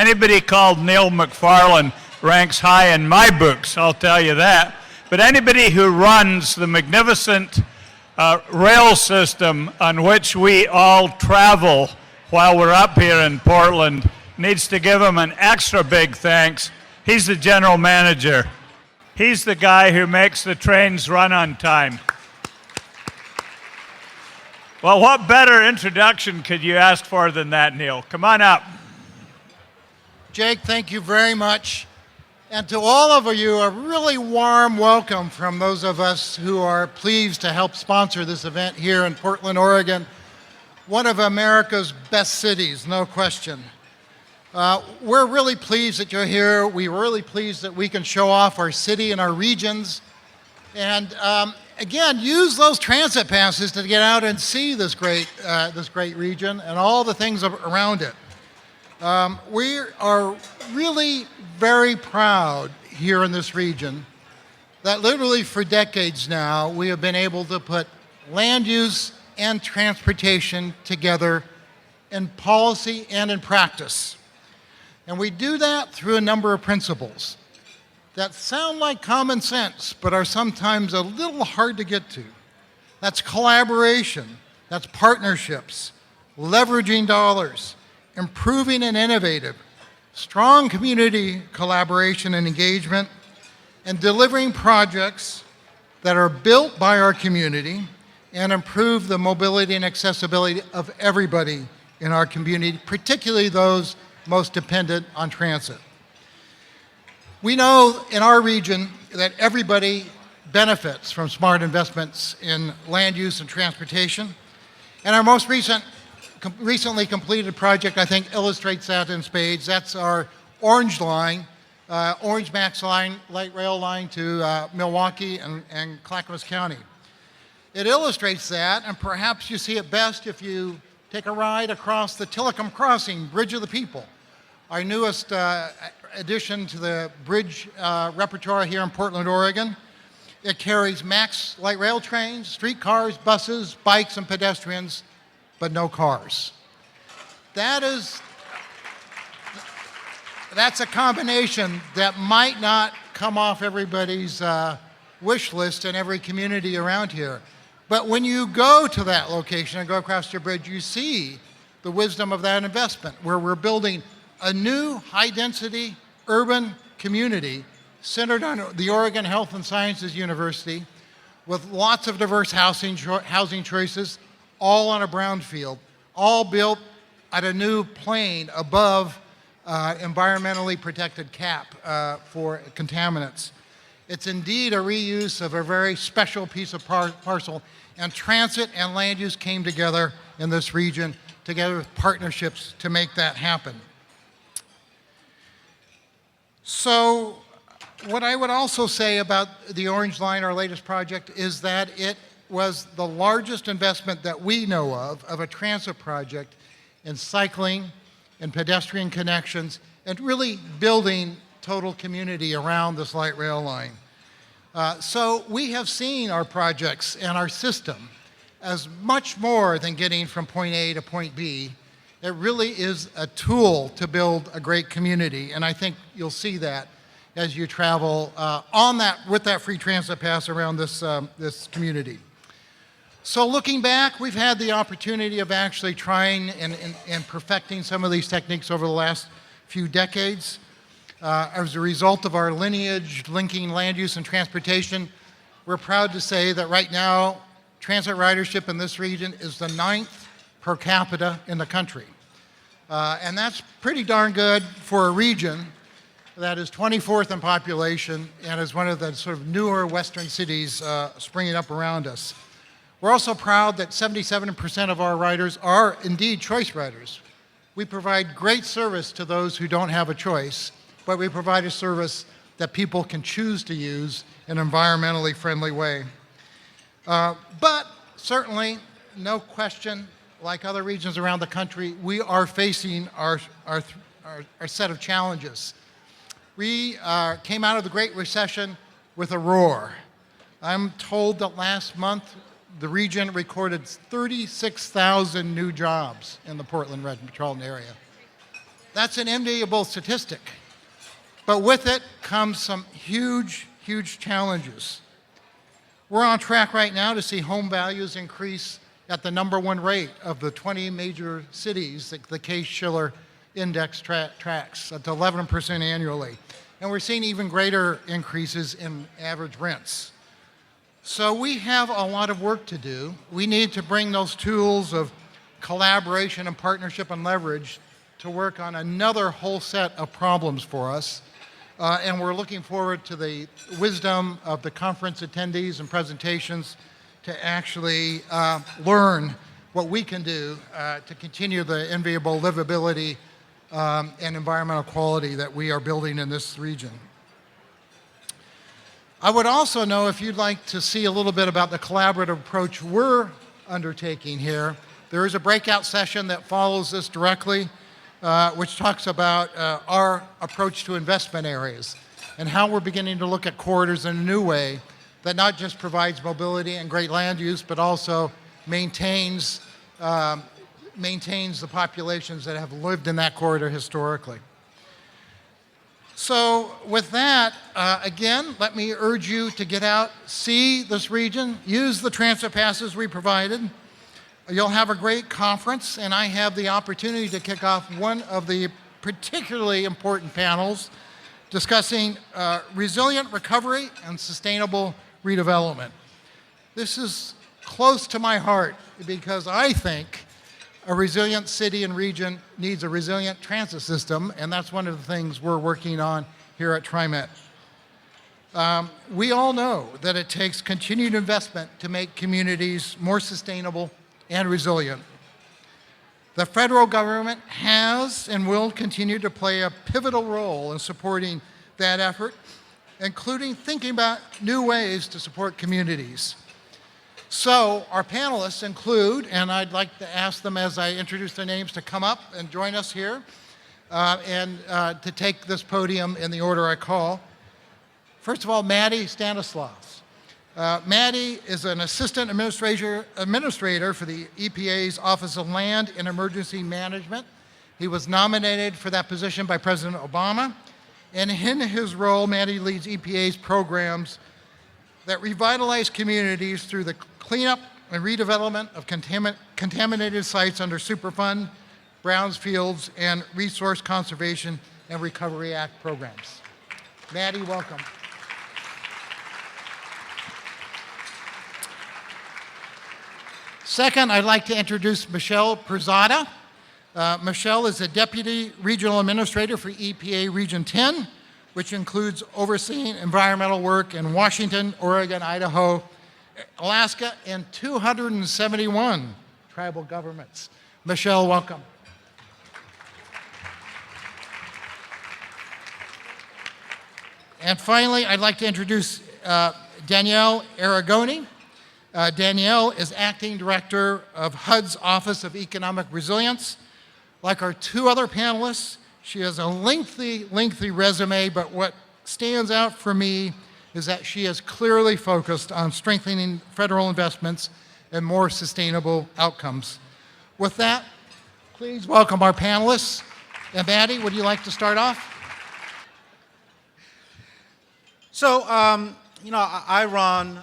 Anybody called Neil McFarlane ranks high in my books, I'll tell you that. But anybody who runs the magnificent rail system on which we all travel while we're up here in Portland needs to give him an extra big thanks. He's the general manager. He's the guy who makes the trains run on time. Well, what better introduction could you ask for than that, Neil? Come on up. Jake, thank you very much. And to all of you, a really warm welcome from those of us who are pleased to help sponsor this event here in Portland, Oregon, one of America's best cities, no question. We're really pleased that you're here. We're really pleased that we can show off our city and our regions. And again, use those transit passes to get out and see this great region and all the things around it. We are really very proud here in this region that literally for decades now we have been able to put land use and transportation together in policy and in practice. And we do that through a number of principles that sound like common sense, but are sometimes a little hard to get to. That's collaboration, that's partnerships, leveraging dollars, improving and innovative, strong community collaboration and engagement, and delivering projects that are built by our community and improve the mobility and accessibility of everybody in our community, particularly those most dependent on transit. We know in our region that everybody benefits from smart investments in land use and transportation, and our most recently completed project, I think, illustrates that in spades. That's our Orange Line, Orange Max Line, light rail line to Milwaukee and Clackamas County. It illustrates that, and perhaps you see it best if you take a ride across the Tillicum Crossing, Bridge of the People, our newest addition to the bridge repertoire here in Portland, Oregon. It carries MAX light rail trains, streetcars, buses, bikes, and pedestrians, but no cars. That's a combination that might not come off everybody's wish list in every community around here. But when you go to that location and go across the bridge, you see the wisdom of that investment, where we're building a new high-density urban community centered on the Oregon Health and Sciences University with lots of diverse housing choices, all on a brownfield, all built at a new plane above environmentally protected cap for contaminants. It's indeed a reuse of a very special piece of parcel, and transit and land use came together in this region, together with partnerships to make that happen. So what I would also say about the Orange Line, our latest project, is that it was the largest investment that we know of a transit project in cycling and pedestrian connections and really building total community around this light rail line. So we have seen our projects and our system as much more than getting from point A to point B. It really is a tool to build a great community, and I think you'll see that as you travel with that free transit pass around this community. So looking back, we've had the opportunity of actually trying and perfecting some of these techniques over the last few decades. As a result of our lineage linking land use and transportation, we're proud to say that right now, transit ridership in this region is the 9th per capita in the country. And that's pretty darn good for a region that is 24th in population and is one of the sort of newer Western cities springing up around us. We're also proud that 77% of our riders are indeed choice riders. We provide great service to those who don't have a choice, but we provide a service that people can choose to use in an environmentally friendly way. But certainly, no question, like other regions around the country, we are facing our set of challenges. We came out of the Great Recession with a roar. I'm told that last month, the region recorded 36,000 new jobs in the Portland metropolitan area. That's an enviable statistic. But with it comes some huge, huge challenges. We're on track right now to see home values increase at the #1 rate of the 20 major cities that the Case-Shiller Index tracks, at 11% annually. And we're seeing even greater increases in average rents. So we have a lot of work to do. We need to bring those tools of collaboration and partnership and leverage to work on another whole set of problems for us. And we're looking forward to the wisdom of the conference attendees and presentations to actually learn what we can do to continue the enviable livability and environmental quality that we are building in this region. I would also know if you'd like to see a little bit about the collaborative approach we're undertaking here. There is a breakout session that follows this directly, which talks about our approach to investment areas and how we're beginning to look at corridors in a new way that not just provides mobility and great land use, but also maintains the populations that have lived in that corridor historically. So with that, again, let me urge you to get out, see this region, use the transit passes we provided. You'll have a great conference, and I have the opportunity to kick off one of the particularly important panels discussing resilient recovery and sustainable redevelopment. This is close to my heart because I think a resilient city and region needs a resilient transit system, and that's one of the things we're working on here at TriMet. We all know that it takes continued investment to make communities more sustainable and resilient. The federal government has and will continue to play a pivotal role in supporting that effort, including thinking about new ways to support communities. So our panelists include, and I'd like to ask them as I introduce their names to come up and join us here and to take this podium in the order I call. First of all, Maddie Stanislaus. Maddie is an assistant administrator for the EPA's Office of Land and Emergency Management. He was nominated for that position by President Obama. And in his role, Maddie leads EPA's programs that revitalize communities through the cleanup and redevelopment of contaminated sites under Superfund, Brownfields, and Resource Conservation and Recovery Act programs. Maddie, welcome. Second, I'd like to introduce Michelle Perzada. Michelle is a Deputy Regional Administrator for EPA Region 10, which includes overseeing environmental work in Washington, Oregon, Idaho, Alaska, and 271 tribal governments. Michelle, welcome. And finally, I'd like to introduce Danielle Aragoni. Danielle is Acting Director of HUD's Office of Economic Resilience. Like our two other panelists, she has a lengthy resume, but what stands out for me is that she is clearly focused on strengthening federal investments and more sustainable outcomes. With that, please welcome our panelists. And Maddie, would you like to start off? So, I run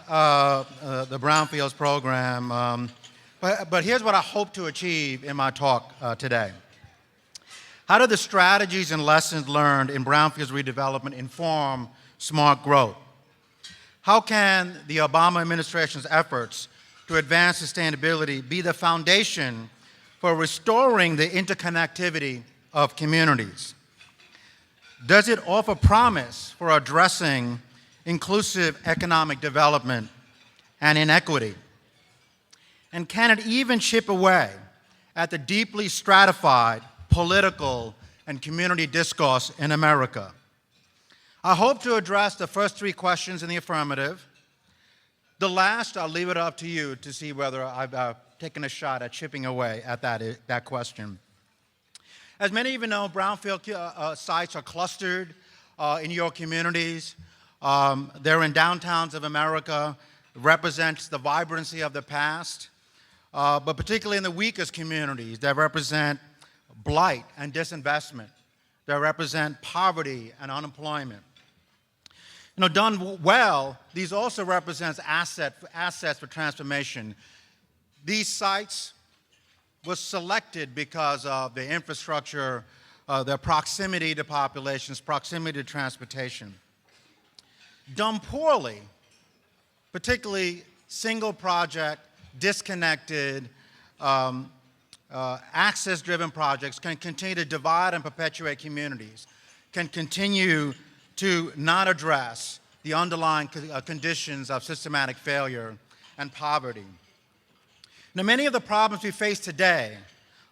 the Brownfields program, but here's what I hope to achieve in my talk today. How do the strategies and lessons learned in Brownfields redevelopment inform smart growth? How can the Obama administration's efforts to advance sustainability be the foundation for restoring the interconnectivity of communities? Does it offer promise for addressing inclusive economic development and inequity? And can it even chip away at the deeply stratified political and community discourse in America? I hope to address the first three questions in the affirmative. The last, I'll leave it up to you to see whether I've taken a shot at chipping away at that question. As many of you know, brownfield sites are clustered in your communities. They're in downtowns of America, represents the vibrancy of the past, but particularly in the weakest communities that represent blight and disinvestment that represent poverty and unemployment. Done well, these also represent assets for transformation. These sites were selected because of their infrastructure, their proximity to populations, proximity to transportation. Done poorly, particularly single project, disconnected, access-driven projects can continue to divide and perpetuate communities, can continue to not address the underlying conditions of systematic failure and poverty. Now, many of the problems we face today,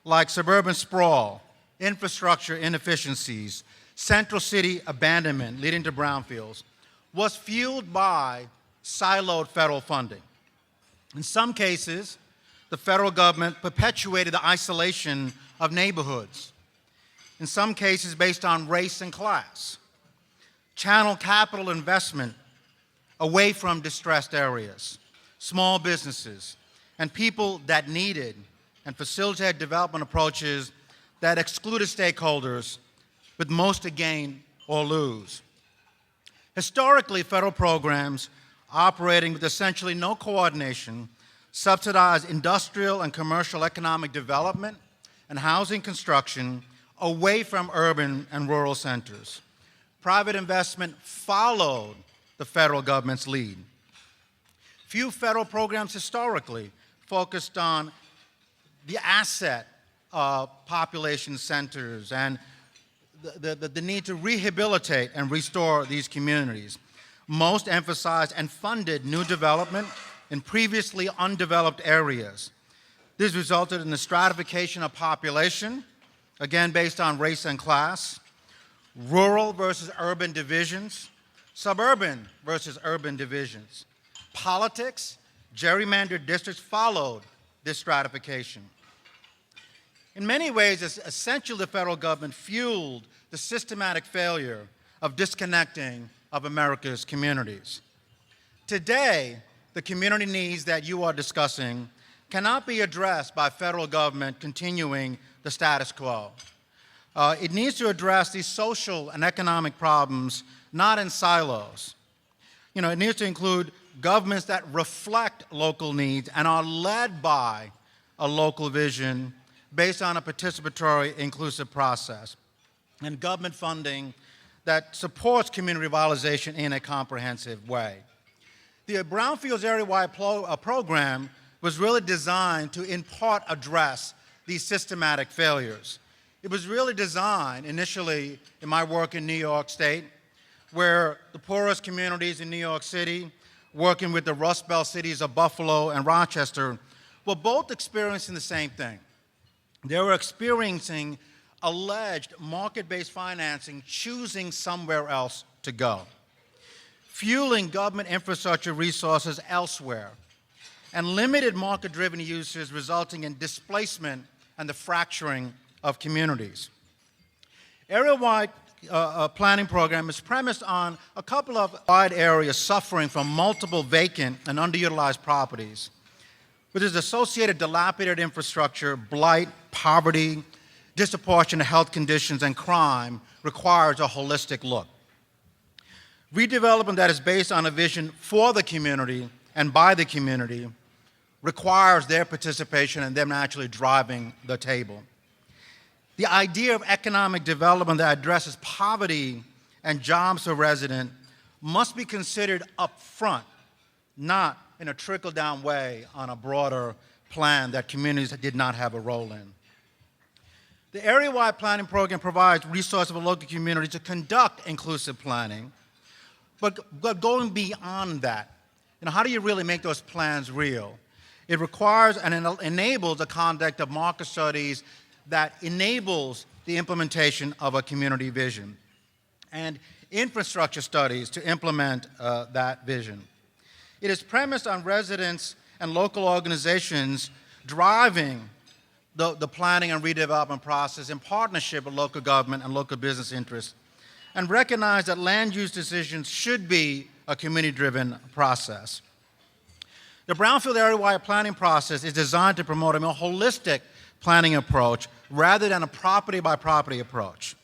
like suburban sprawl, infrastructure inefficiencies, central city abandonment leading to brownfields, was fueled by siloed federal funding. In some cases, the federal government perpetuated the isolation of neighborhoods. In some cases, based on race and class, channeled capital investment away from distressed areas, small businesses, and people that needed and facilitated development approaches that excluded stakeholders with most to gain or lose. Historically, federal programs operating with essentially no coordination subsidized industrial and commercial economic development and housing construction away from urban and rural centers. Private investment followed the federal government's lead. Few federal programs historically focused on the asset of population centers and the need to rehabilitate and restore these communities. Most emphasized and funded new development in previously undeveloped areas. This resulted in the stratification of population, again based on race and class, rural versus urban divisions, suburban versus urban divisions. Politics, gerrymandered districts followed this stratification. In many ways, essentially the federal government fueled the systematic failure of disconnecting of America's communities. Today, the community needs that you are discussing cannot be addressed by federal government continuing the status quo. It needs to address these social and economic problems not in silos. It needs to include governments that reflect local needs and are led by a local vision based on a participatory, inclusive process, and government funding that supports community revitalization in a comprehensive way. The Brownfields area-wide program was really designed to, in part, address these systematic failures. It was really designed initially in my work in New York State, where the poorest communities in New York City, working with the Rust Belt cities of Buffalo and Rochester, were both experiencing the same thing. They were experiencing alleged market-based financing, choosing somewhere else to go, fueling government infrastructure resources elsewhere, and limited market-driven uses resulting in displacement and the fracturing of communities. Area-wide planning program is premised on a couple of wide areas suffering from multiple vacant and underutilized properties, with its associated dilapidated infrastructure, blight, poverty, disproportionate health conditions, and crime requires a holistic look. Redevelopment that is based on a vision for the community and by the community requires their participation and them actually driving the table. The idea of economic development that addresses poverty and jobs for residents must be considered up front, not in a trickle-down way on a broader plan that communities did not have a role in. The area-wide planning program provides resources for local communities to conduct inclusive planning, but going beyond that, how do you really make those plans real? It requires and enables the conduct of market studies that enables the implementation of a community vision, and infrastructure studies to implement that vision. It is premised on residents and local organizations driving the planning and redevelopment process in partnership with local government and local business interests, and recognize that land use decisions should be a community-driven process. The Brownfield area-wide planning process is designed to promote a more holistic planning approach rather than a property-by-property approach.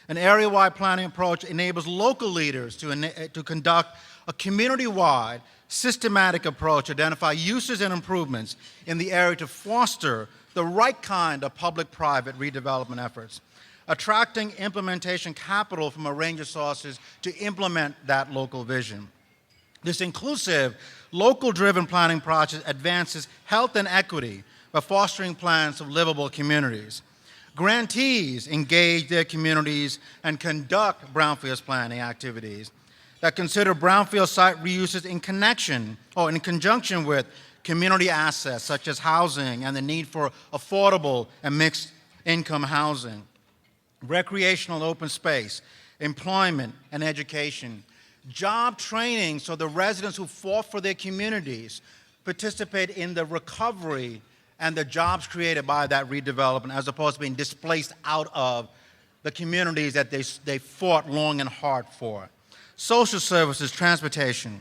An area-wide planning approach enables local leaders to conduct a community-wide, systematic approach to identify uses and improvements in the area to foster the right kind of public-private redevelopment efforts, attracting implementation capital from a range of sources to implement that local vision. This inclusive, local-driven planning process advances health and equity by fostering plans of livable communities. Grantees engage their communities and conduct brownfields planning activities that consider brownfield site reuses in conjunction with community assets such as housing and the need for affordable and mixed income housing, recreational open space, employment and education, job training so the residents who fought for their communities participate in the recovery and the jobs created by that redevelopment as opposed to being displaced out of the communities that they fought long and hard for. Social services, transportation.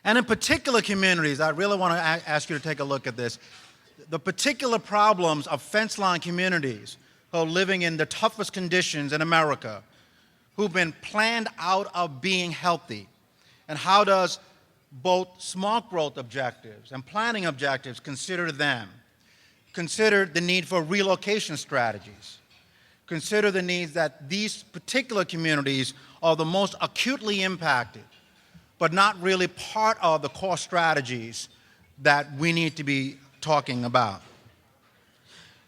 And in particular communities, I really want to ask you to take a look at this. The particular problems of fence-line communities who are living in the toughest conditions in America, who've been planned out of being healthy. And how does both smart growth objectives and planning objectives consider them? Consider the need for relocation strategies. Consider the needs that these particular communities are the most acutely impacted, but not really part of the core strategies that we need to be talking about.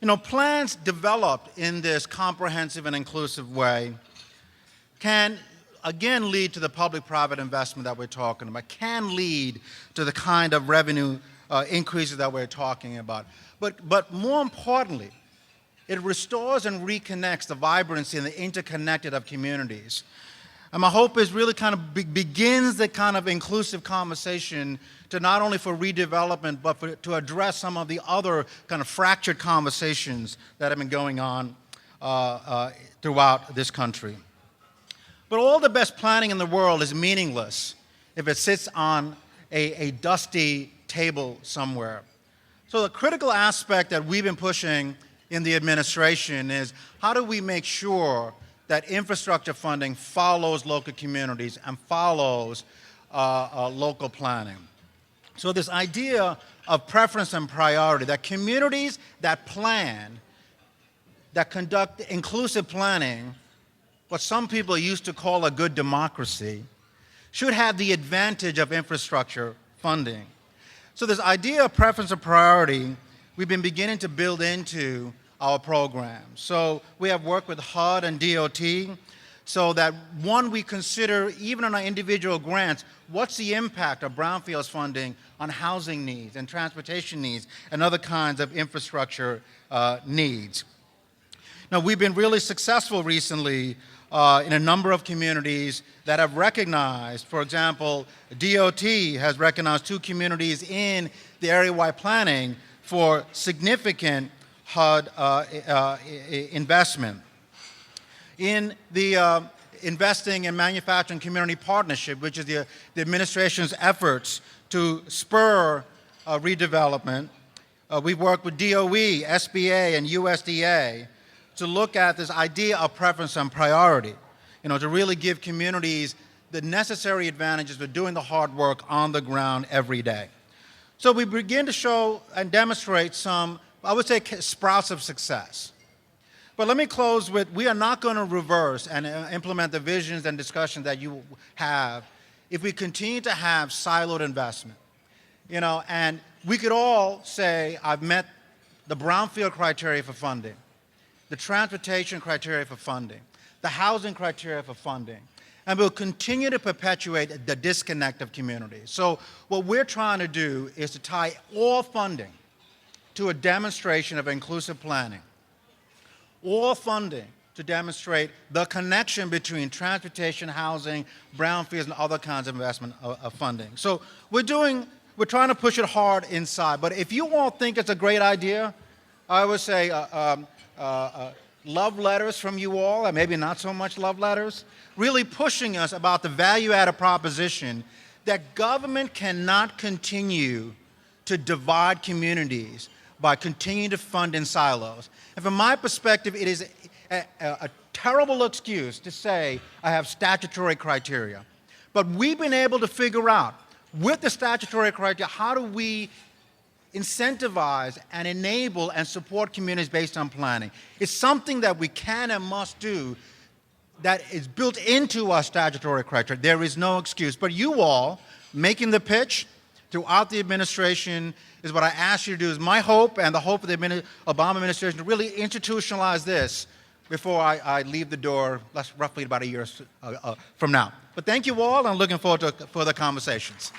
You know, plans developed in this comprehensive and inclusive way can, again, lead to the public-private investment that we're talking about, can lead to the kind of revenue increases that we're talking about. But more importantly, it restores and reconnects the vibrancy and the interconnected of communities. And my hope is really kind of begins the kind of inclusive conversation to not only for redevelopment, but to address some of the other kind of fractured conversations that have been going on throughout this country. But all the best planning in the world is meaningless if it sits on a dusty table somewhere. So the critical aspect that we've been pushing in the administration is how do we make sure that infrastructure funding follows local communities and follows local planning. So this idea of preference and priority, that communities that plan, that conduct inclusive planning, what some people used to call a good democracy, should have the advantage of infrastructure funding. So this idea of preference and priority, we've been beginning to build into our program. So we have worked with HUD and DOT so that, one, we consider, even on our individual grants, what's the impact of brownfields funding on housing needs and transportation needs and other kinds of infrastructure needs. Now, we've been really successful recently in a number of communities that have recognized, for example, DOT has recognized 2 communities in the area-wide planning for significant HUD investment. In the Investing in Manufacturing Community Partnership, which is the administration's efforts to spur redevelopment, we've worked with DOE, SBA, and USDA to look at this idea of preference and priority, to really give communities the necessary advantages of doing the hard work on the ground every day. So we begin to show and demonstrate some, I would say, sprouts of success. But let me close with, we are not going to reverse and implement the visions and discussions that you have if we continue to have siloed investment. And we could all say, I've met the brownfield criteria for funding, the transportation criteria for funding, the housing criteria for funding, and we'll continue to perpetuate the disconnect of communities. So what we're trying to do is to tie all funding to a demonstration of inclusive planning, all funding to demonstrate the connection between transportation, housing, brownfields, and other kinds of investment of funding. So we're trying to push it hard inside, but if you all think it's a great idea, I would say love letters from you all, and maybe not so much love letters, really pushing us about the value-added proposition that government cannot continue to divide communities by continuing to fund in silos. And from my perspective, it is a terrible excuse to say I have statutory criteria. But we've been able to figure out, with the statutory criteria, how do we incentivize and enable and support communities based on planning. It's something that we can and must do that is built into our statutory criteria. There is no excuse. But you all making the pitch throughout the administration is what I ask you to do. Is my hope and the hope of the Obama administration to really institutionalize this before I leave the door, roughly about a year from now. But thank you all, and I'm looking forward to further conversations.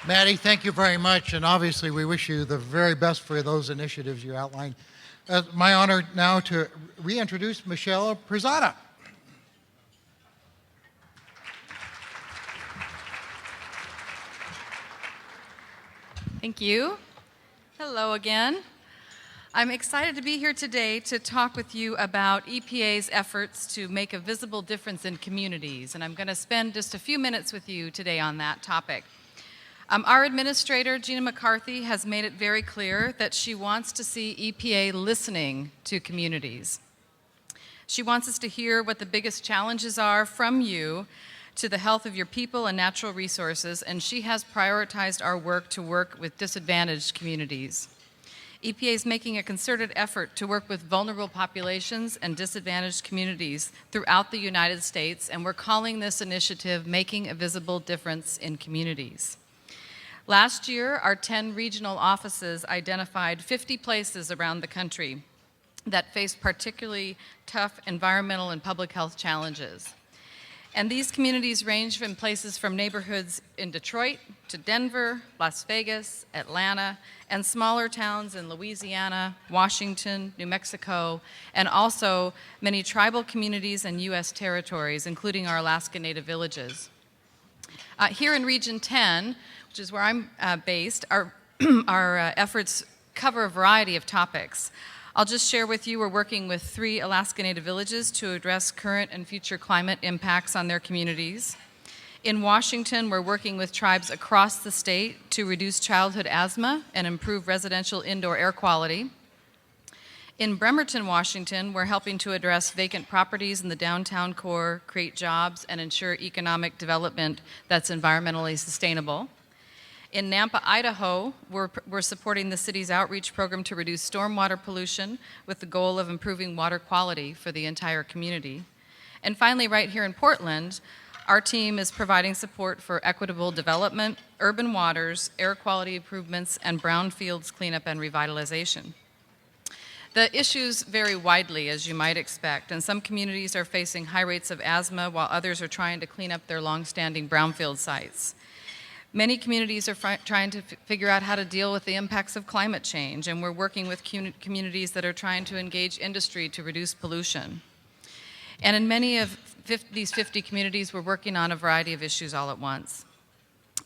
Maddie, thank you very much, and obviously we wish you the very best for those initiatives you outlined. It's my honor now to reintroduce Michelle Prezada. Thank you. Hello again. I'm excited to be here today to talk with you about EPA's efforts to make a visible difference in communities, and I'm going to spend just a few minutes with you today on that topic. Our administrator, Gina McCarthy, has made it very clear that she wants to see EPA listening to communities. She wants us to hear what the biggest challenges are from you to the health of your people and natural resources, and she has prioritized our work to work with disadvantaged communities. EPA is making a concerted effort to work with vulnerable populations and disadvantaged communities throughout the United States, and we're calling this initiative Making a Visible Difference in Communities. Last year, our 10 regional offices identified 50 places around the country that faced particularly tough environmental and public health challenges. And these communities range from places from neighborhoods in Detroit to Denver, Las Vegas, Atlanta, and smaller towns in Louisiana, Washington, New Mexico, and also many tribal communities and U.S. territories, including our Alaska Native villages. Here in Region 10, which is where I'm based, our efforts cover a variety of topics. I'll just share with you, we're working with 3 Alaska Native villages to address current and future climate impacts on their communities. In Washington, we're working with tribes across the state to reduce childhood asthma and improve residential indoor air quality. In Bremerton, Washington, we're helping to address vacant properties in the downtown core, create jobs, and ensure economic development that's environmentally sustainable. In Nampa, Idaho, we're supporting the city's outreach program to reduce stormwater pollution with the goal of improving water quality for the entire community. And finally, right here in Portland, our team is providing support for equitable development, urban waters, air quality improvements, and brownfields cleanup and revitalization. The issues vary widely, as you might expect, and some communities are facing high rates of asthma while others are trying to clean up their long-standing brownfield sites. Many communities are trying to figure out how to deal with the impacts of climate change, and we're working with communities that are trying to engage industry to reduce pollution. And in many of these 50 communities, we're working on a variety of issues all at once.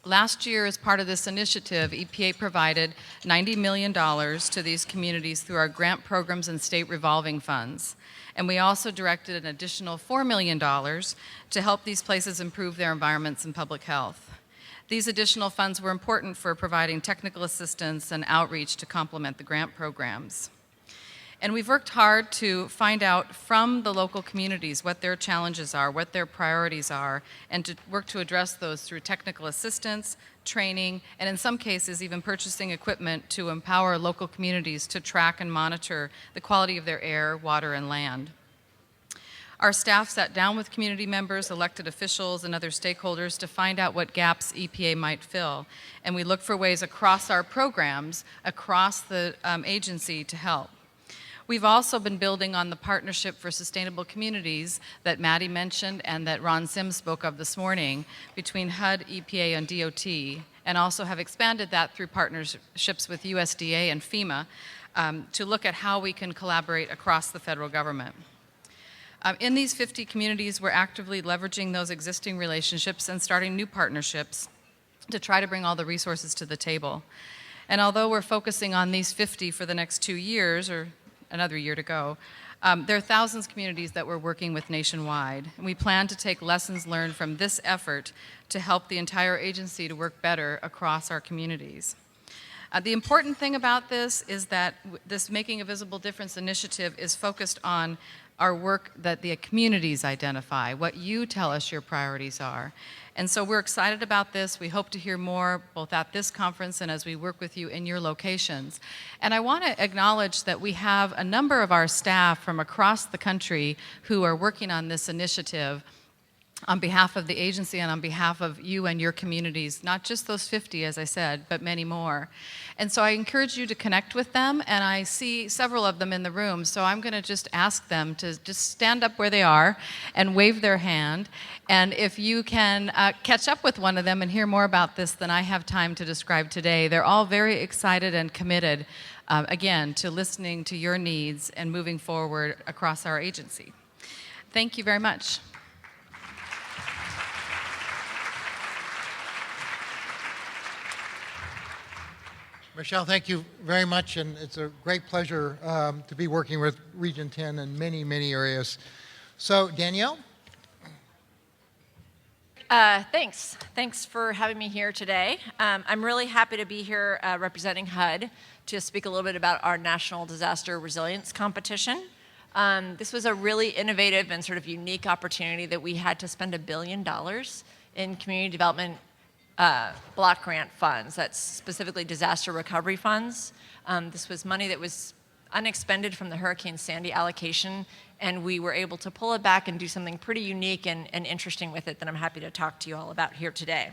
Last year, as part of this initiative, EPA provided $90 million to these communities through our grant programs and state revolving funds. And we also directed an additional $4 million to help these places improve their environments and public health. These additional funds were important for providing technical assistance and outreach to complement the grant programs. And we've worked hard to find out from the local communities what their challenges are, what their priorities are, and to work to address those through technical assistance, training, and in some cases even purchasing equipment to empower local communities to track and monitor the quality of their air, water, and land. Our staff sat down with community members, elected officials, and other stakeholders to find out what gaps EPA might fill. And we look for ways across our programs, across the agency to help. We've also been building on the Partnership for Sustainable Communities that Maddie mentioned and that Ron Sims spoke of this morning between HUD, EPA, and DOT, and also have expanded that through partnerships with USDA and FEMA to look at how we can collaborate across the federal government. In these 50 communities, we're actively leveraging those existing relationships and starting new partnerships to try to bring all the resources to the table. And although we're focusing on these 50 for the next 2 years, or another year to go, there are thousands of communities that we're working with nationwide. And we plan to take lessons learned from this effort to help the entire agency to work better across our communities. The important thing about this is that this Making a Visible Difference initiative is focused on our work that the communities identify, what you tell us your priorities are. And so we're excited about this. We hope to hear more both at this conference and as we work with you in your locations. And I want to acknowledge that we have a number of our staff from across the country who are working on this initiative on behalf of the agency and on behalf of you and your communities, not just those 50, as I said, but many more. And so I encourage you to connect with them, and I see several of them in the room, so I'm going to just ask them to just stand up where they are and wave their hand. And if you can catch up with one of them and hear more about this than I have time to describe today, they're all very excited and committed, again, to listening to your needs and moving forward across our agency. Thank you very much. Michelle, thank you very much, and it's a great pleasure to be working with Region 10 in many, many areas. So, Danielle? Thanks. Thanks for having me here today. I'm really happy to be here representing HUD to speak a little bit about our National Disaster Resilience Competition. This was a really innovative and sort of unique opportunity that we had to spend $1 billion in community development block grant funds, that's specifically disaster recovery funds. This was money that was unexpended from the Hurricane Sandy allocation, and we were able to pull it back and do something pretty unique and interesting with it that I'm happy to talk to you all about here today.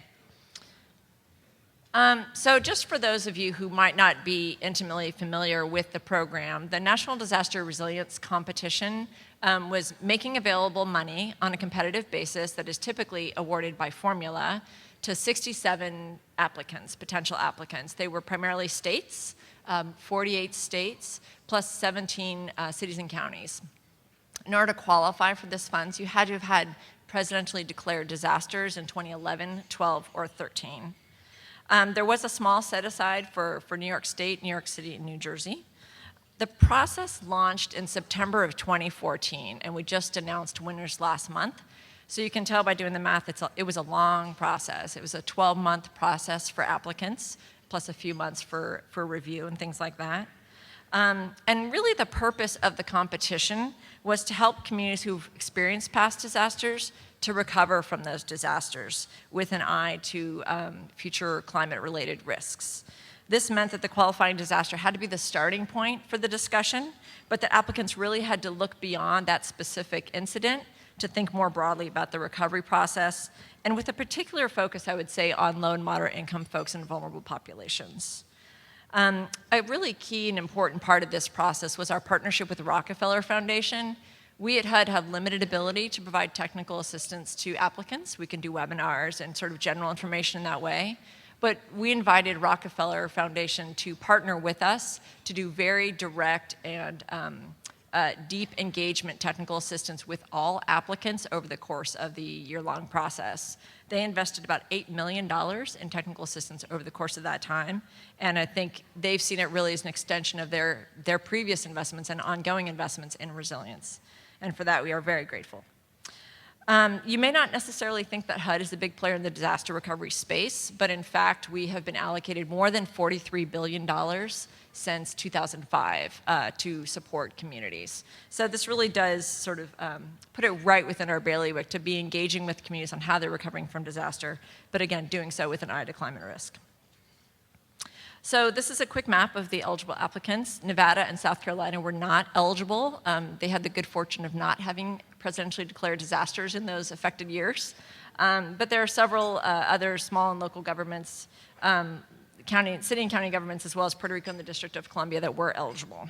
So just for those of you who might not be intimately familiar with the program, the National Disaster Resilience Competition was making available money on a competitive basis that is typically awarded by formula to 67 applicants, potential applicants. They were primarily states, 48 states, plus 17 cities and counties. In order to qualify for this funds, you had to have had presidentially declared disasters in 2011, 12, or 13. There was a small set aside for New York State, New York City, and New Jersey. The process launched in September of 2014, and we just announced winners last month. So you can tell by doing the math, it was a long process. It was a 12-month process for applicants, plus a few months for review and things like that. And really the purpose of the competition was to help communities who've experienced past disasters to recover from those disasters with an eye to future climate-related risks. This meant that the qualifying disaster had to be the starting point for the discussion, but the applicants really had to look beyond that specific incident to think more broadly about the recovery process, and with a particular focus, I would say, on low and moderate income folks and vulnerable populations. A really key and important part of this process was our partnership with the Rockefeller Foundation. We at HUD have limited ability to provide technical assistance to applicants. We can do webinars and sort of general information in that way. But we invited Rockefeller Foundation to partner with us to do very direct and deep engagement technical assistance with all applicants over the course of the year-long process. They invested about $8 million in technical assistance over the course of that time, and I think they've seen it really as an extension of their previous investments and ongoing investments in resilience. And for that, we are very grateful. You may not necessarily think that HUD is a big player in the disaster recovery space, but in fact, we have been allocated more than $43 billion since 2005 to support communities. So this really does sort of put it right within our bailiwick to be engaging with communities on how they're recovering from disaster, but again, doing so with an eye to climate risk. So this is a quick map of the eligible applicants. Nevada and South Carolina were not eligible. They had the good fortune of not having presidentially declared disasters in those affected years. But there are several other small and local governments, city and county governments, as well as Puerto Rico and the District of Columbia that were eligible.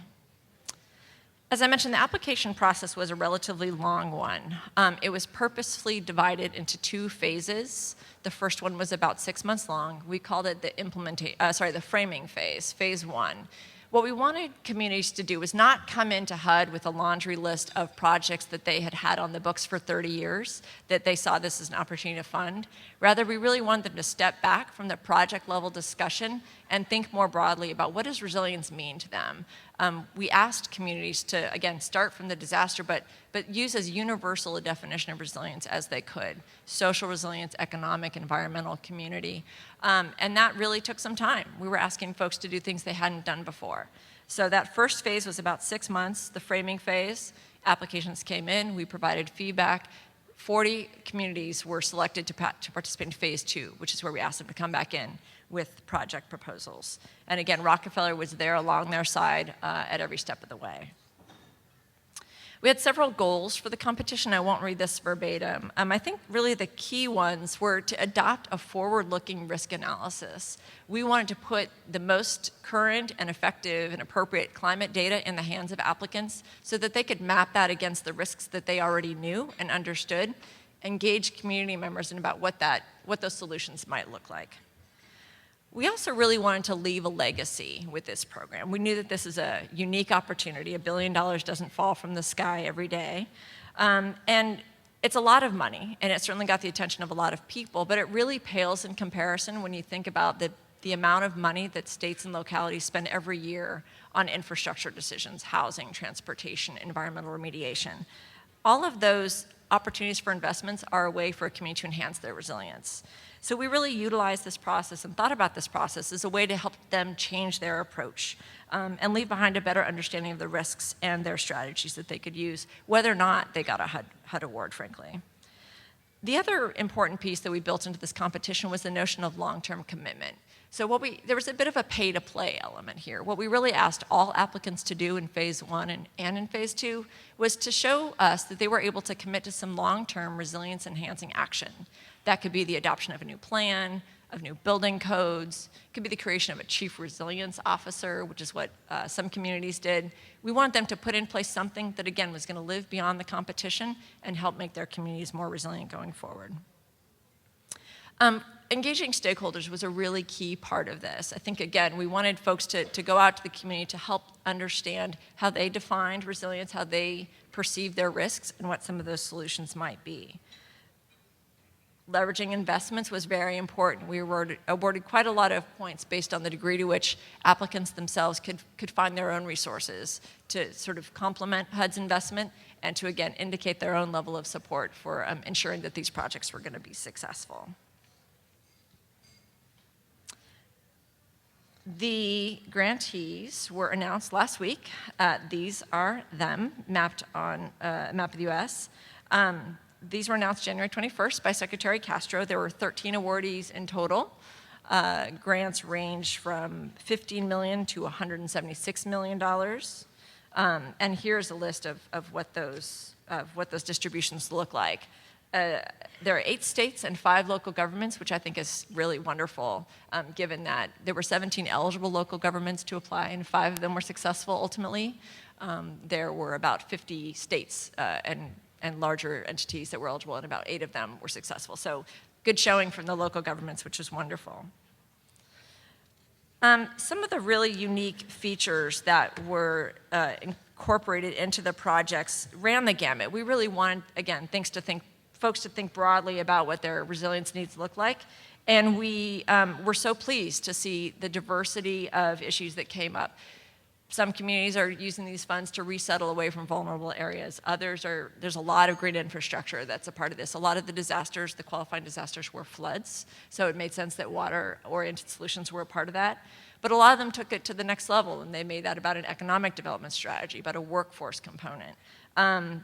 As I mentioned, the application process was a relatively long one. It was purposefully divided into two phases. The first one was about 6 months long. We called it the framing phase, phase one. What we wanted communities to do was not come into HUD with a laundry list of projects that they had had on the books for 30 years, that they saw this as an opportunity to fund. Rather, we really wanted them to step back from the project level discussion and think more broadly about what does resilience mean to them. We asked communities to, again, start from the disaster, but use as universal a definition of resilience as they could. Social resilience, economic, environmental, community. And that really took some time. We were asking folks to do things they hadn't done before. So that first phase was about 6 months, the framing phase. Applications came in, we provided feedback. 40 communities were selected to participate in phase 2, which is where we asked them to come back in with project proposals. And again, Rockefeller was there along their side at every step of the way. We had several goals for the competition. I won't read this verbatim. I think really the key ones were to adopt a forward-looking risk analysis. We wanted to put the most current and effective and appropriate climate data in the hands of applicants so that they could map that against the risks that they already knew and understood, engage community members in about what those solutions might look like. We also really wanted to leave a legacy with this program. We knew that this is a unique opportunity. $1 billion doesn't fall from the sky every day. And it's a lot of money, and it certainly got the attention of a lot of people, but it really pales in comparison when you think about the amount of money that states and localities spend every year on infrastructure decisions, housing, transportation, environmental remediation. All of those opportunities for investments are a way for a community to enhance their resilience. So we really utilized this process and thought about this process as a way to help them change their approach and leave behind a better understanding of the risks and their strategies that they could use, whether or not they got a HUD award, frankly. The other important piece that we built into this competition was the notion of long-term commitment. So there was a bit of a pay-to-play element here. What we really asked all applicants to do in phase 1 and in phase 2 was to show us that they were able to commit to some long-term resilience-enhancing action. That could be the adoption of a new plan, of new building codes. It could be the creation of a chief resilience officer, which is what some communities did. We want them to put in place something that, again, was going to live beyond the competition and help make their communities more resilient going forward. Engaging stakeholders was a really key part of this. I think, again, we wanted folks to go out to the community to help understand how they defined resilience, how they perceived their risks, and what some of those solutions might be. Leveraging investments was very important. We were awarded quite a lot of points based on the degree to which applicants themselves could find their own resources to sort of complement HUD's investment and to, again, indicate their own level of support for ensuring that these projects were going to be successful. The grantees were announced last week. These are them, mapped on a map of the US. These were announced January 21st by Secretary Castro. There were 13 awardees in total. Grants range from $15 million to $176 million. And here's a list of what those distributions look like. There are 8 states and 5 local governments, which I think is really wonderful, given that there were 17 eligible local governments to apply, and 5 of them were successful ultimately. There were about 50 states and larger entities that were eligible, and about 8 of them were successful. So good showing from the local governments, which was wonderful. Some of the really unique features that were incorporated into the projects ran the gamut. We really wanted, again, folks to think broadly about what their resilience needs look like. And we were so pleased to see the diversity of issues that came up. Some communities are using these funds to resettle away from vulnerable areas. There's a lot of grid infrastructure that's a part of this. A lot of the disasters, the qualifying disasters, were floods, so it made sense that water-oriented solutions were a part of that. But a lot of them took it to the next level, and they made that about an economic development strategy, about a workforce component.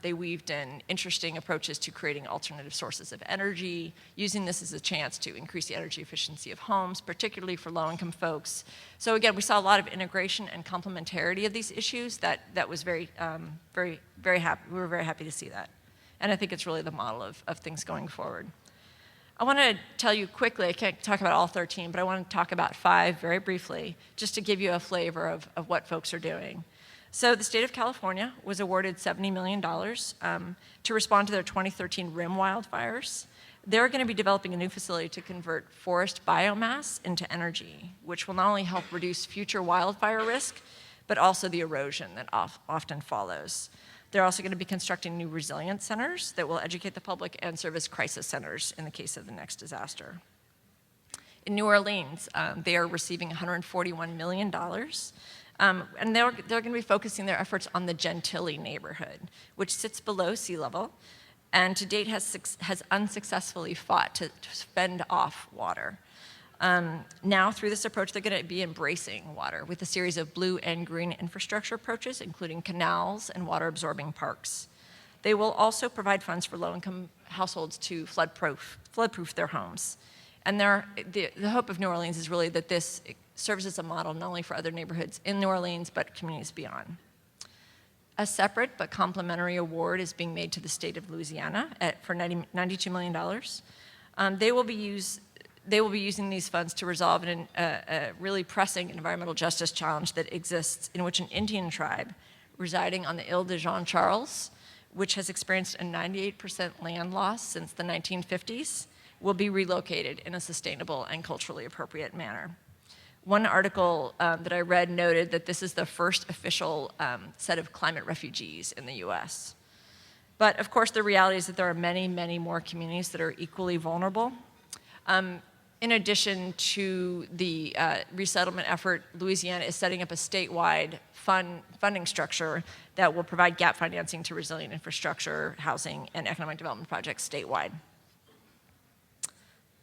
They weaved in interesting approaches to creating alternative sources of energy, using this as a chance to increase the energy efficiency of homes, particularly for low-income folks. So again, we saw a lot of integration and complementarity of these issues that was very happy. We were very happy to see that. And I think it's really the model of things going forward. I want to tell you quickly, I can't talk about all 13, but I want to talk about 5 very briefly, just to give you a flavor of what folks are doing. So the state of California was awarded $70 million to respond to their 2013 rim wildfires. They're going to be developing a new facility to convert forest biomass into energy, which will not only help reduce future wildfire risk, but also the erosion that often follows. They're also going to be constructing new resilience centers that will educate the public and serve as crisis centers in the case of the next disaster. In New Orleans, they are receiving $141 million. And they're going to be focusing their efforts on the Gentilly neighborhood, which sits below sea level, and to date has unsuccessfully fought to fend off water. Now, through this approach, they're going to be embracing water with a series of blue and green infrastructure approaches, including canals and water-absorbing parks. They will also provide funds for low-income households to flood-proof their homes. And the hope of New Orleans is really that this serves as a model not only for other neighborhoods in New Orleans, but communities beyond. A separate but complementary award is being made to the state of Louisiana for $92 million. They will be using these funds to resolve a really pressing environmental justice challenge that exists, in which an Indian tribe residing on the Ile de Jean Charles, which has experienced a 98% land loss since the 1950s, will be relocated in a sustainable and culturally appropriate manner. One article that I read noted that this is the first official set of climate refugees in the US. But of course, the reality is that there are many, many more communities that are equally vulnerable. In addition to the resettlement effort, Louisiana is setting up a statewide funding structure that will provide gap financing to resilient infrastructure, housing, and economic development projects statewide.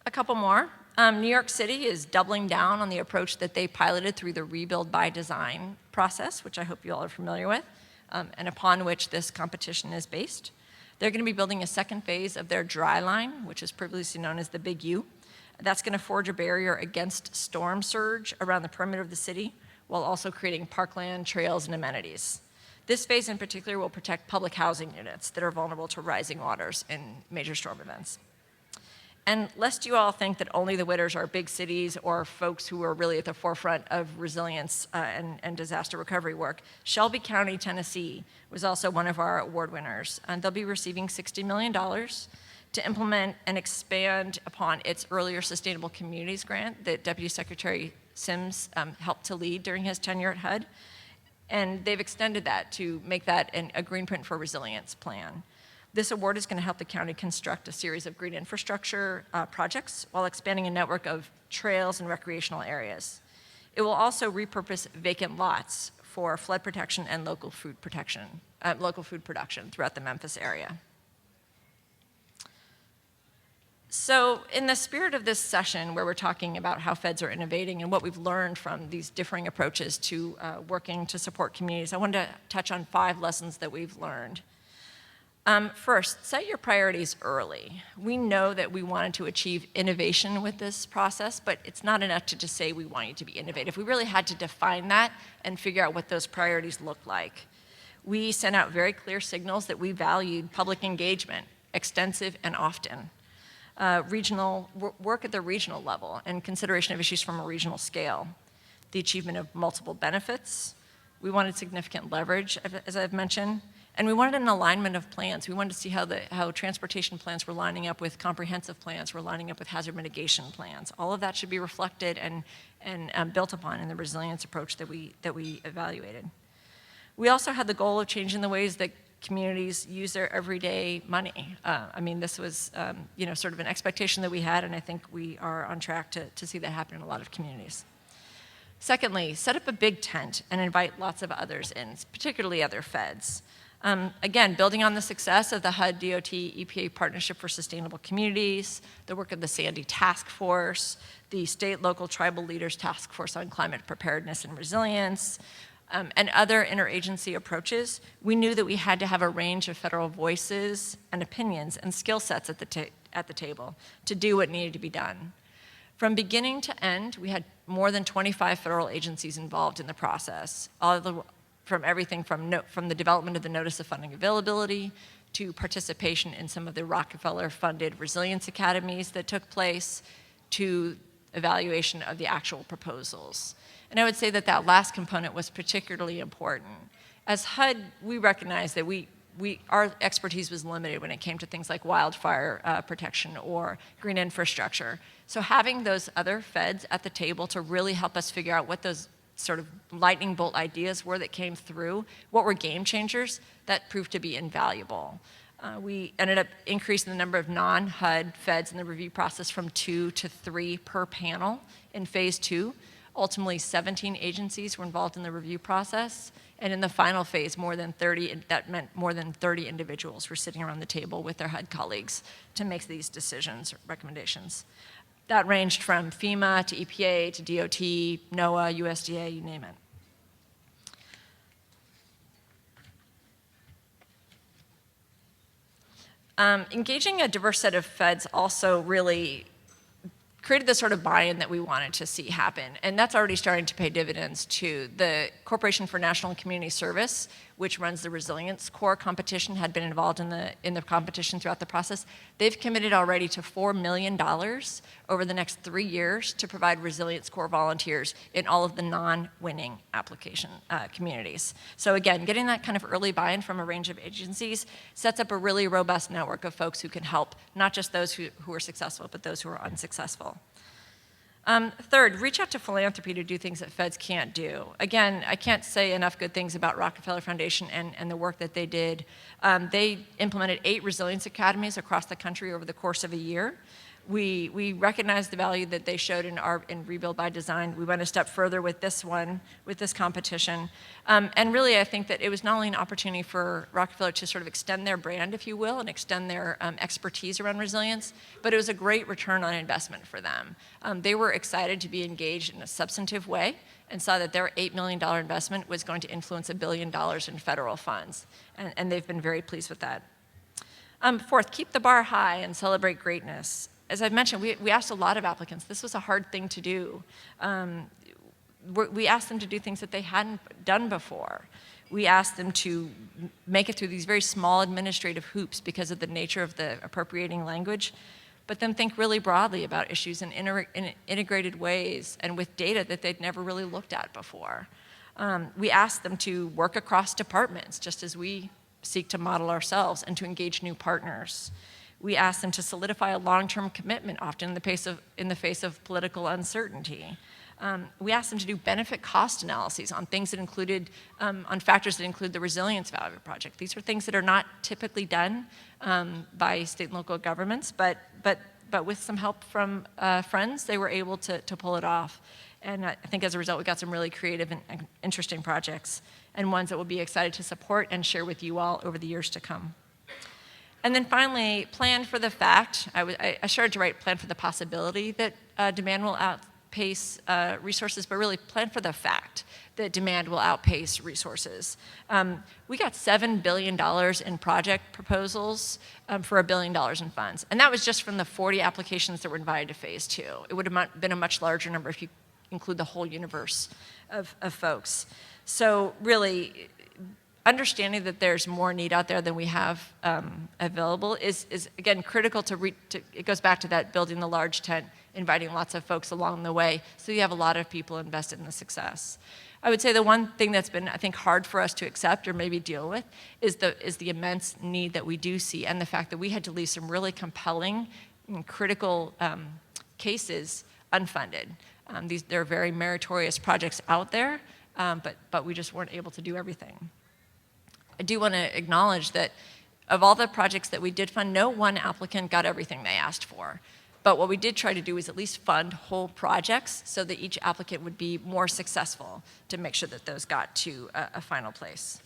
A couple more. New York City is doubling down on the approach that they piloted through the Rebuild by Design process, which I hope you all are familiar with, and upon which this competition is based. They're going to be building a second phase of their dry line, which is previously known as the Big U. That's going to forge a barrier against storm surge around the perimeter of the city, while also creating parkland, trails, and amenities. This phase in particular will protect public housing units that are vulnerable to rising waters in major storm events. And lest you all think that only the winners are big cities or folks who are really at the forefront of resilience and disaster recovery work, Shelby County, Tennessee was also one of our award winners. And they'll be receiving $60 million to implement and expand upon its earlier Sustainable Communities grant that Deputy Secretary Sims helped to lead during his tenure at HUD. And they've extended that to make that a Greenprint for Resilience plan. This award is going to help the county construct a series of green infrastructure projects while expanding a network of trails and recreational areas. It will also repurpose vacant lots for flood protection and local food production throughout the Memphis area. So in the spirit of this session, where we're talking about how feds are innovating and what we've learned from these differing approaches to working to support communities, I wanted to touch on 5 lessons that we've learned. First, set your priorities early. We know that we wanted to achieve innovation with this process, but it's not enough to just say we want you to be innovative. We really had to define that and figure out what those priorities look like. We sent out very clear signals that we valued public engagement, extensive and often, regional work at the regional level, and consideration of issues from a regional scale, the achievement of multiple benefits. We wanted significant leverage, as I've mentioned. And we wanted an alignment of plans. We wanted to see how transportation plans were lining up with comprehensive plans, were lining up with hazard mitigation plans. All of that should be reflected and built upon in the resilience approach that we evaluated. We also had the goal of changing the ways that communities use their everyday money. This was sort of an expectation that we had, and I think we are on track to see that happen in a lot of communities. Secondly, set up a big tent and invite lots of others in, particularly other feds. Again, building on the success of the HUD-DOT-EPA Partnership for Sustainable Communities, the work of the Sandy Task Force, the State, Local, Tribal Leaders Task Force on Climate Preparedness and Resilience, and other interagency approaches, we knew that we had to have a range of federal voices and opinions and skill sets at the table to do what needed to be done. From beginning to end, we had more than 25 federal agencies involved in the process, from everything from the development of the Notice of Funding Availability to participation in some of the Rockefeller-funded resilience academies that took place to evaluation of the actual proposals. And I would say that that last component was particularly important. As HUD, we recognized that our expertise was limited when it came to things like wildfire protection or green infrastructure. So having those other feds at the table to really help us figure out what those sort of lightning bolt ideas were that came through, what were game changers, that proved to be invaluable. We ended up increasing the number of non-HUD feds in the review process from 2 to 3 per panel in phase 2. Ultimately, 17 agencies were involved in the review process. And in the final phase, that meant more than 30 individuals were sitting around the table with their HUD colleagues to make these decisions or recommendations. That ranged from FEMA to EPA to DOT, NOAA, USDA, you name it. Engaging a diverse set of feds also really created the sort of buy-in that we wanted to see happen. And that's already starting to pay dividends too. The Corporation for National and Community Service, which runs the Resilience Corps competition, had been involved in the competition throughout the process. They've committed already to $4 million over the next 3 years to provide Resilience Corps volunteers in all of the non-winning application communities. So again, getting that kind of early buy-in from a range of agencies sets up a really robust network of folks who can help, not just those who are successful, but those who are unsuccessful. Third, reach out to philanthropy to do things that feds can't do. Again, I can't say enough good things about Rockefeller Foundation and the work that they did. They implemented 8 resilience academies across the country over the course of a year. We recognized the value that they showed in Rebuild by Design. We went a step further with this competition. And really, I think that it was not only an opportunity for Rockefeller to sort of extend their brand, if you will, and extend their expertise around resilience, but it was a great return on investment for them. They were excited to be engaged in a substantive way and saw that their $8 million investment was going to influence $1 billion in federal funds. And they've been very pleased with that. Fourth, keep the bar high and celebrate greatness. As I've mentioned, we asked a lot of applicants. This was a hard thing to do. We asked them to do things that they hadn't done before. We asked them to make it through these very small administrative hoops because of the nature of the appropriating language, but then think really broadly about issues in integrated ways and with data that they'd never really looked at before. We asked them to work across departments, just as we seek to model ourselves, and to engage new partners. We asked them to solidify a long-term commitment, often in the face of political uncertainty. We asked them to do benefit cost analyses on things that included, on factors that include the resilience value of a project. These are things that are not typically done by state and local governments, but with some help from friends, they were able to pull it off. And I think as a result, we got some really creative and interesting projects, and ones that we'll be excited to support and share with you all over the years to come. And then finally, plan for the fact. I started to write plan for the possibility that demand will outpace resources, but really plan for the fact that demand will outpace resources. We got $7 billion in project proposals for $1 billion in funds. And that was just from the 40 applications that were invited to phase 2. It would have been a much larger number if you include the whole universe of folks. So really, understanding that there's more need out there than we have available is again critical it goes back to that building the large tent, inviting lots of folks along the way, so you have a lot of people invested in the success. I would say the one thing that's been, I think, hard for us to accept or maybe deal with is the immense need that we do see, and the fact that we had to leave some really compelling and critical cases unfunded. There are very meritorious projects out there, but we just weren't able to do everything. I do want to acknowledge that of all the projects that we did fund, no one applicant got everything they asked for. But what we did try to do is at least fund whole projects so that each applicant would be more successful to make sure that those got to a final place.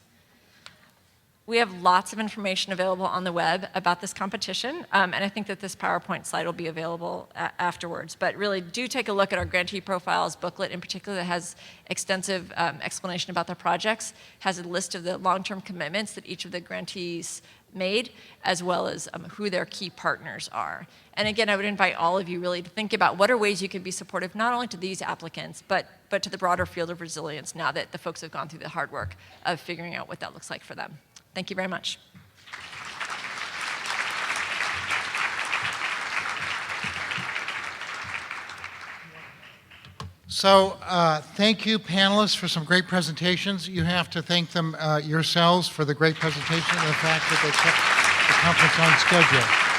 We have lots of information available on the web about this competition, and I think that this PowerPoint slide will be available afterwards. But really, do take a look at our grantee profiles booklet in particular that has extensive explanation about the projects, has a list of the long-term commitments that each of the grantees made, as well as who their key partners are. And again, I would invite all of you really to think about what are ways you can be supportive not only to these applicants, but to the broader field of resilience now that the folks have gone through the hard work of figuring out what that looks like for them. Thank you very much. So thank you, panelists, for some great presentations. You have to thank them yourselves for the great presentation and the fact that they kept the conference on schedule.